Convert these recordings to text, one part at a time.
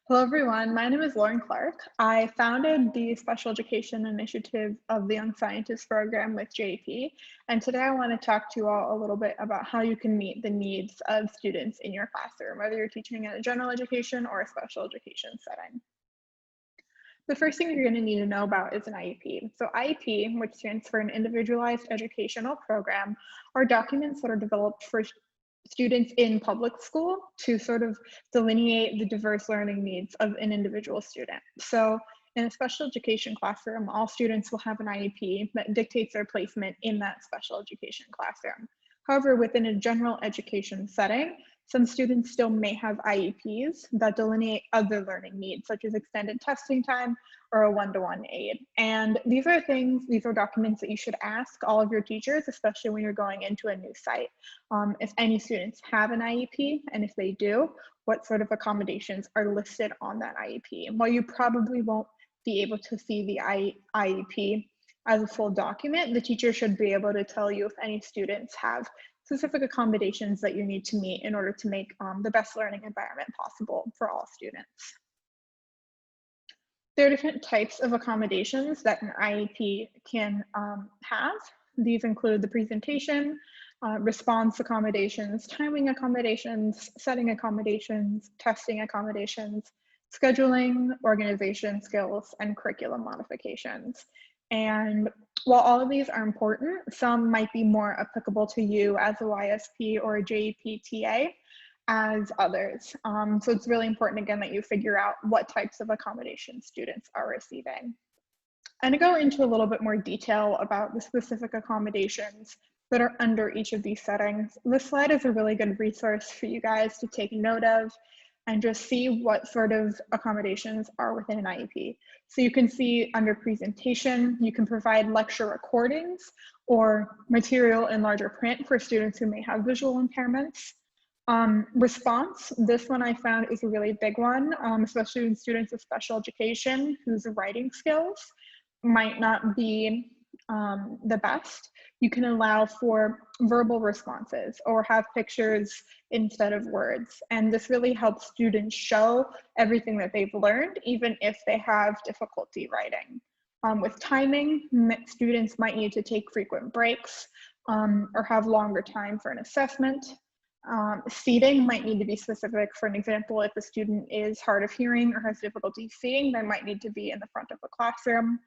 Hello, everyone. My name is Lauren Clarke. I founded the Special Education Initiative of the Young Scientists Program with JP. And today I want to talk to you all a little bit about how you can meet the needs of students in your classroom, whether you're teaching in a general education or a special education setting. The first thing you're going to need to know about is an IEP. So IEP, which stands for an Individualized Educational Program, are documents that are developed for students in public school to sort of delineate the diverse learning needs of an individual student. So in a special education classroom, all students will have an IEP that dictates their placement in that special education classroom. However, within a general education setting, some students still may have IEPs that delineate other learning needs, such as extended testing time or a one-to-one aid. And these are documents that you should ask all of your teachers, especially when you're going into a new site. If any students have an IEP, and if they do, what sort of accommodations are listed on that IEP. And while you probably won't be able to see the IEP as a full document, the teacher should be able to tell you if any students have specific accommodations that you need to meet in order to make the best learning environment possible for all students. There are different types of accommodations that an IEP can have. These include the presentation, response accommodations, timing accommodations, setting accommodations, testing accommodations, scheduling, organization skills, and curriculum modifications. And while all of these are important, some might be more applicable to you as a YSP or a JPTA as others. So it's really important, again, that you figure out what types of accommodations students are receiving. And to go into a little bit more detail about the specific accommodations that are under each of these settings, this slide is a really good resource for you guys to take note of and just see what sort of accommodations are within an IEP. So you can see under presentation, you can provide lecture recordings or material in larger print for students who may have visual impairments. Response, this one I found is a really big one, especially in students with special education whose writing skills might not be the best. You can allow for verbal responses or have pictures instead of words. And this really helps students show everything that they've learned, even if they have difficulty writing. With timing, students might need to take frequent breaks or have longer time for an assessment. Seating might need to be specific. For an example, if a student is hard of hearing or has difficulty seeing, they might need to be in the front of the classroom.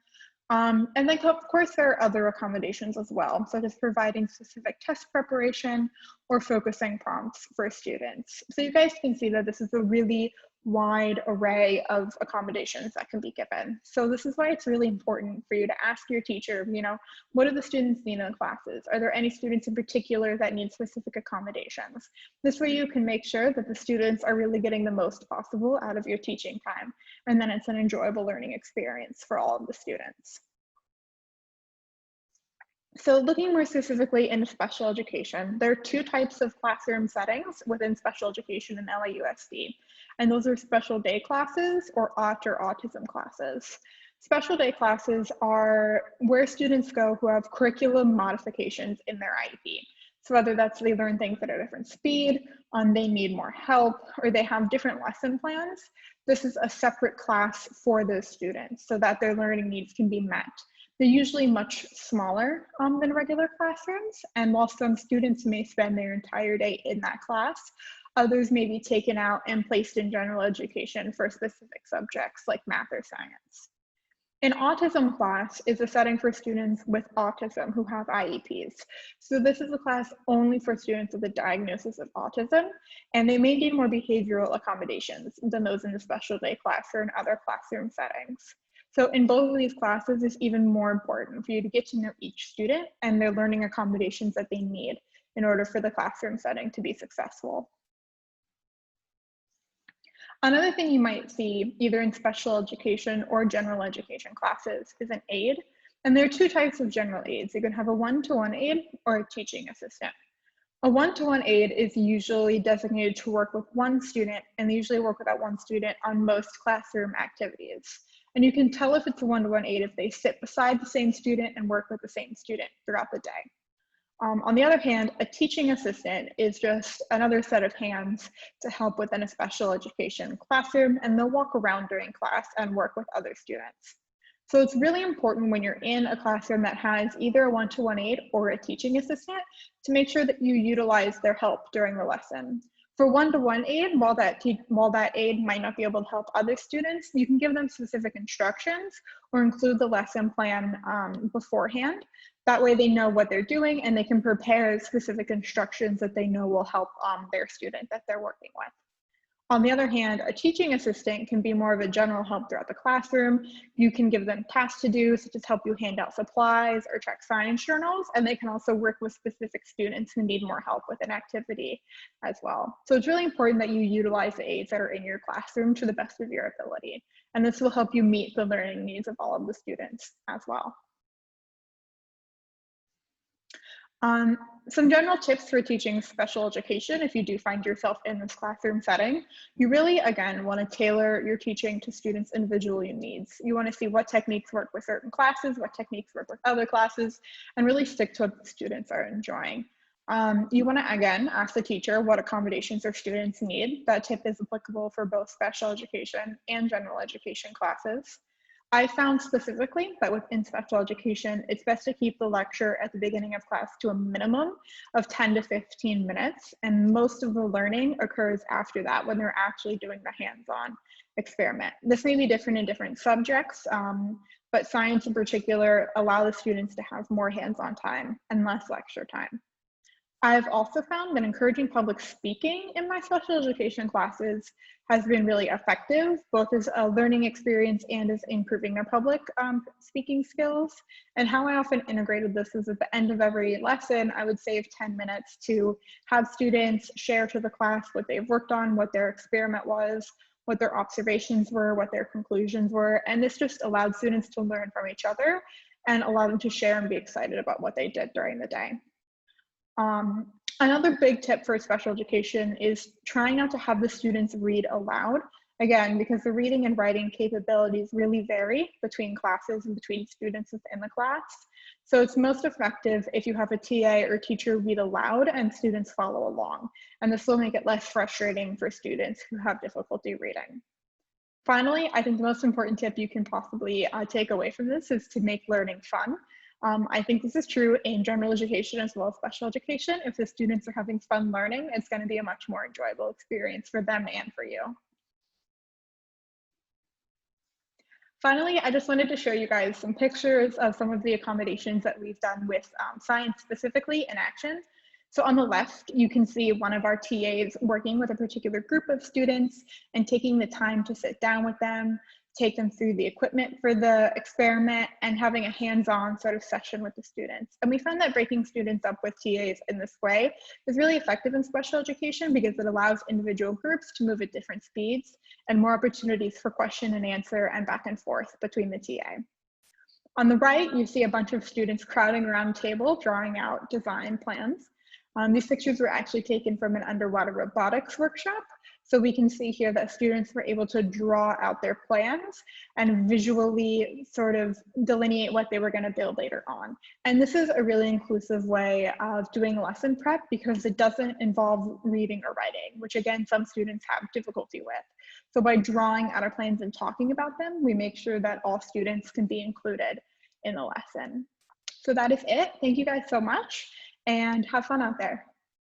And then, of course, there are other accommodations as well, such as providing specific test preparation or focusing prompts for students. So you guys can see that this is a really wide array of accommodations that can be given. So this is why it's really important for you to ask your teacher, what do the students need in the classes? Are there any students in particular that need specific accommodations? This way you can make sure that the students are really getting the most possible out of your teaching time. And then it's an enjoyable learning experience for all of the students. So looking more specifically into special education, there are two types of classroom settings within special education in LAUSD, and those are special day classes or OT or autism classes. Special day classes are where students go who have curriculum modifications in their IEP. So whether that's they learn things at a different speed, they need more help, or they have different lesson plans, this is a separate class for those students so that their learning needs can be met. They're usually much smaller than regular classrooms, and while some students may spend their entire day in that class, others may be taken out and placed in general education for specific subjects like math or science. An autism class is a setting for students with autism who have IEPs. So this is a class only for students with a diagnosis of autism, and they may need more behavioral accommodations than those in the special day class or in other classroom settings. So in both of these classes, it's even more important for you to get to know each student and their learning accommodations that they need in order for the classroom setting to be successful. Another thing you might see either in special education or general education classes is an aide. And there are two types of general aides. You can have a one-to-one aide or a teaching assistant. A one-to-one aide is usually designated to work with one student, and they usually work with that one student on most classroom activities. And you can tell if it's a one-to-one aide if they sit beside the same student and work with the same student throughout the day. On the other hand, a teaching assistant is just another set of hands to help within a special education classroom, and they'll walk around during class and work with other students. So it's really important when you're in a classroom that has either a one-to-one aide or a teaching assistant to make sure that you utilize their help during the lesson. For one-to-one aid, while that aid might not be able to help other students, you can give them specific instructions or include the lesson plan beforehand. That way they know what they're doing and they can prepare specific instructions that they know will help their student that they're working with. On the other hand, a teaching assistant can be more of a general help throughout the classroom. You can give them tasks to do, such as help you hand out supplies or check science journals, and they can also work with specific students who need more help with an activity as well. So it's really important that you utilize the aides that are in your classroom to the best of your ability, and this will help you meet the learning needs of all of the students as well. Some general tips for teaching special education if you do find yourself in this classroom setting. You really, again, want to tailor your teaching to students' individual needs. You want to see what techniques work with certain classes, what techniques work with other classes, and really stick to what the students are enjoying. You want to, again, ask the teacher what accommodations their students need. That tip is applicable for both special education and general education classes. I found specifically that within special education, it's best to keep the lecture at the beginning of class to a minimum of 10 to 15 minutes. And most of the learning occurs after that when they're actually doing the hands-on experiment. This may be different in different subjects, but science in particular allow the students to have more hands-on time and less lecture time. I've also found that encouraging public speaking in my special education classes has been really effective, both as a learning experience and as improving their public speaking skills. And how I often integrated this is at the end of every lesson, I would save 10 minutes to have students share to the class what they've worked on, what their experiment was, what their observations were, what their conclusions were. And this just allowed students to learn from each other and allow them to share and be excited about what they did during the day. Another big tip for special education is trying not to have the students read aloud. Again, because the reading and writing capabilities really vary between classes and between students within the class. So it's most effective if you have a TA or teacher read aloud and students follow along. And this will make it less frustrating for students who have difficulty reading. Finally, I think the most important tip you can possibly take away from this is to make learning fun. I think this is true in general education as well as special education. If the students are having fun learning, it's going to be a much more enjoyable experience for them and for you. Finally, I just wanted to show you guys some pictures of some of the accommodations that we've done with science specifically in action. So on the left, you can see one of our TAs working with a particular group of students and taking the time to sit down with them, take them through the equipment for the experiment, and having a hands-on sort of session with the students. And we found that breaking students up with TAs in this way is really effective in special education because it allows individual groups to move at different speeds and more opportunities for question and answer and back and forth between the TA. On the right, you see a bunch of students crowding around a table, drawing out design plans. These pictures were actually taken from an underwater robotics workshop. So we can see here that students were able to draw out their plans and visually sort of delineate what they were going to build later on. And this is a really inclusive way of doing lesson prep because it doesn't involve reading or writing, which again, some students have difficulty with. So by drawing out our plans and talking about them, we make sure that all students can be included in the lesson. So that is it. Thank you guys so much and have fun out there.